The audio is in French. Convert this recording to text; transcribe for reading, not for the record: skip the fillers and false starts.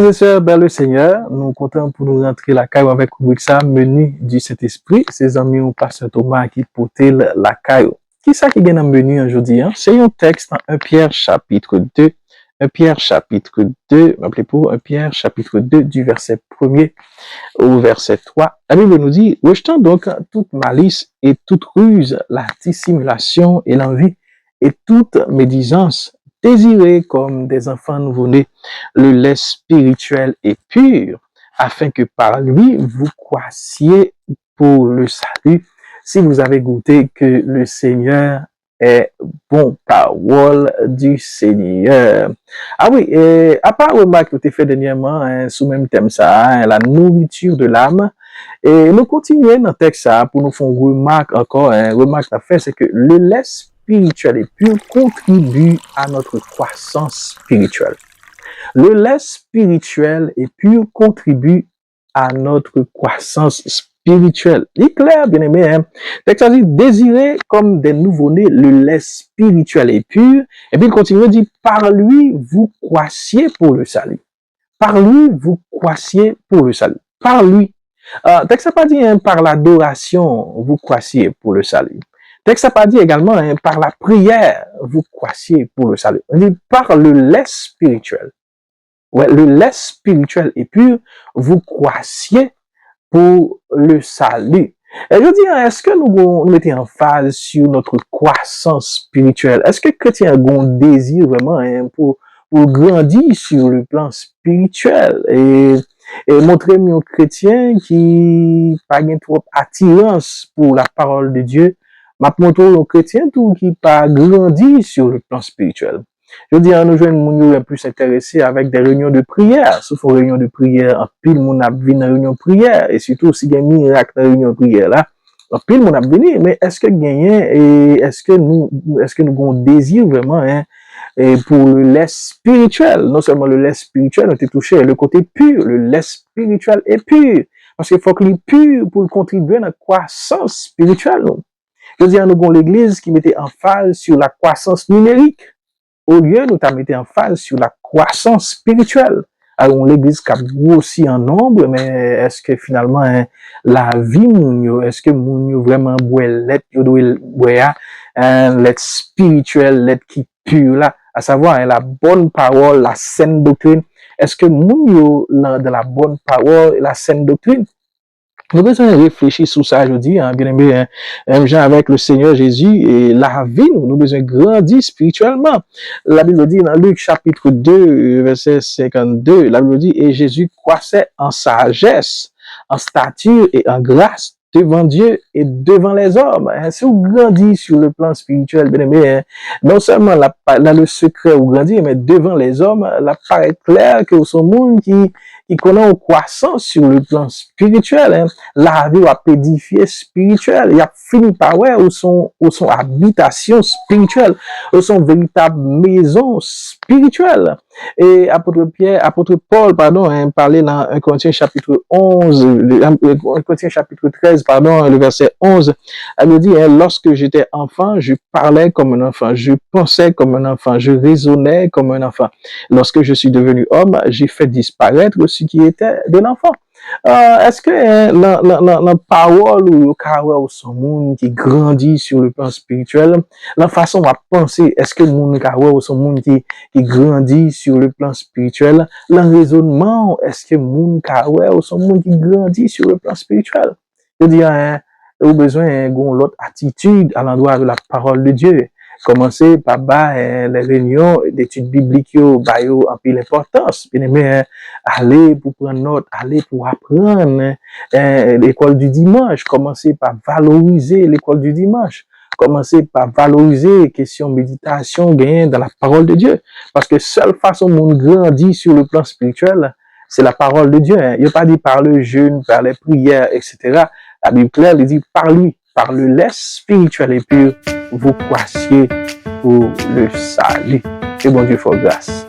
et sœurs, ben le Seigneur, nous comptons pour nous rentrer la caille avec ça, menu du Saint-Esprit. Ses amis ou pasteur Thomas qui portait la caille. Qui ça qui gagne un menu aujourd'hui? Hein? C'est un texte dans 1 Pierre chapitre 2. 1 Pierre chapitre 2, rappelez pour 1 Pierre chapitre 2 du verset 1er au verset 3. La Bible nous dit, rejetant donc toute malice et toute ruse, la dissimulation et l'envie et toute médisance, désirez comme des enfants nouveau-nés le lait spirituel et pur, afin que par lui vous croissiez pour le salut, si vous avez goûté que le Seigneur est bon. Parole du Seigneur. Ah oui, à part remarque que tu as fait dernièrement, hein, sous même thème ça, hein, la nourriture de l'âme, et nous continuons dans le texte ça, pour nous faire une remarque encore, hein, remarque à faire, c'est que le lait spirituel et pur contribue à notre croissance spirituelle. Le lait spirituel et pur contribue à notre croissance spirituelle. Il est clair, bien aimé, hein? Texte dit, désirez comme des nouveau-nés le lait spirituel et pur. Et puis il continue, il dit, par lui, vous croissiez pour le salut. Par lui, vous croissiez pour le salut. Par lui. Texte n'a pas dit, hein, par l'adoration, vous croissiez pour le salut. Texte n'a pas dit également, hein, par la prière, vous croissiez pour le salut. On dit, par le lait spirituel. Ouais, le lait spirituel et pur, vous croissiez pour le salut. Et je dis, est-ce que nous mettons en phase sur notre croissance spirituelle? Est-ce que chrétien a un désir vraiment, hein, pour grandir sur le plan spirituel et montrer aux chrétiens qui pas trop attirance pour la parole de Dieu, m'a montré aux chrétiens tout qui pas grandi sur le plan spirituel? Je dis, nous jouons les plus intéressés avec des réunions de prière. Sauf aux réunions de prière, en pile, mon a venu dans réunion de prière. Et surtout, si il y a un miracle dans la réunion de prière, là, en pile, mon a venu. Mais est-ce que gagné et est-ce que nous avons désir vraiment, hein, et pour le lait spirituel? Non seulement le lait spirituel, on était touché, le côté pur, le lait spirituel est pur. Parce qu'il faut qu'il est pur pour contribuer à la croissance spirituelle. Je dis, nous avons l'église qui mettait en phase sur la croissance numérique. Au lieu, nous t'avons mis en phase sur la croissance spirituelle. Alors, l'église qui a grossi en nombre, mais est-ce que finalement, hein, la vie, est-ce que mounio vraiment boit l'être, l'être spirituel, l'être qui pur là, à savoir, hein, la bonne parole, la saine doctrine. Est-ce que mounio, dans la bonne parole, la saine doctrine? Nous devons réfléchir sur ça, je dis, hein, bien aimé, hein, avec le Seigneur Jésus et la vie, nous devons grandir spirituellement. La Bible dit dans Luc chapitre 2, verset 52, la Bible dit, et Jésus croissait en sagesse, en stature et en grâce devant Dieu et devant les hommes. Hein. Si vous grandissez sur le plan spirituel, bien aimé, hein, non seulement le secret où grandir, mais devant les hommes, là paraît clair que ce monde qui connaît une croissance sur le plan spirituel, hein. La vie a édifié spirituel, il a fini par ouais, où son habitation spirituelle, où son véritable maison spirituelle. Et apôtre Paul, pardon, hein, parlait dans 1 Corinthiens chapitre 11, 1 Corinthiens chapitre 13, pardon, le verset 11, elle nous dit, hein, lorsque j'étais enfant, je parlais comme un enfant, je pensais comme un enfant, je raisonnais comme un enfant. Lorsque je suis devenu homme, j'ai fait disparaître ce qui était de l'enfant. Est-ce que la parole ou le caractère ou son monde qui grandit sur le plan spirituel, la façon à penser, est-ce que mon caractère ou son monde qui grandit sur le plan spirituel, le raisonnement, est-ce que mon caractère ou son monde qui grandit sur le plan spirituel? Je veux dire, hein, vous avez besoin d'une autre attitude à l'endroit de la parole de Dieu. Commencer par les réunions d'études bibliques, en pile importance. Bien aimé, aller pour prendre note, aller pour apprendre l'école du dimanche. Commencer par valoriser l'école du dimanche. Commencer par valoriser les questions de méditation gagnées dans la parole de Dieu. Parce que seule façon dont on grandit sur le plan spirituel, c'est la parole de Dieu. Hein. Il n'y a pas dit par le jeûne, par les prières, etc. La Bible claire, il dit par lui, par le lait spirituel et pur, vous croissiez pour le salut. Que bon Dieu fasse grâce.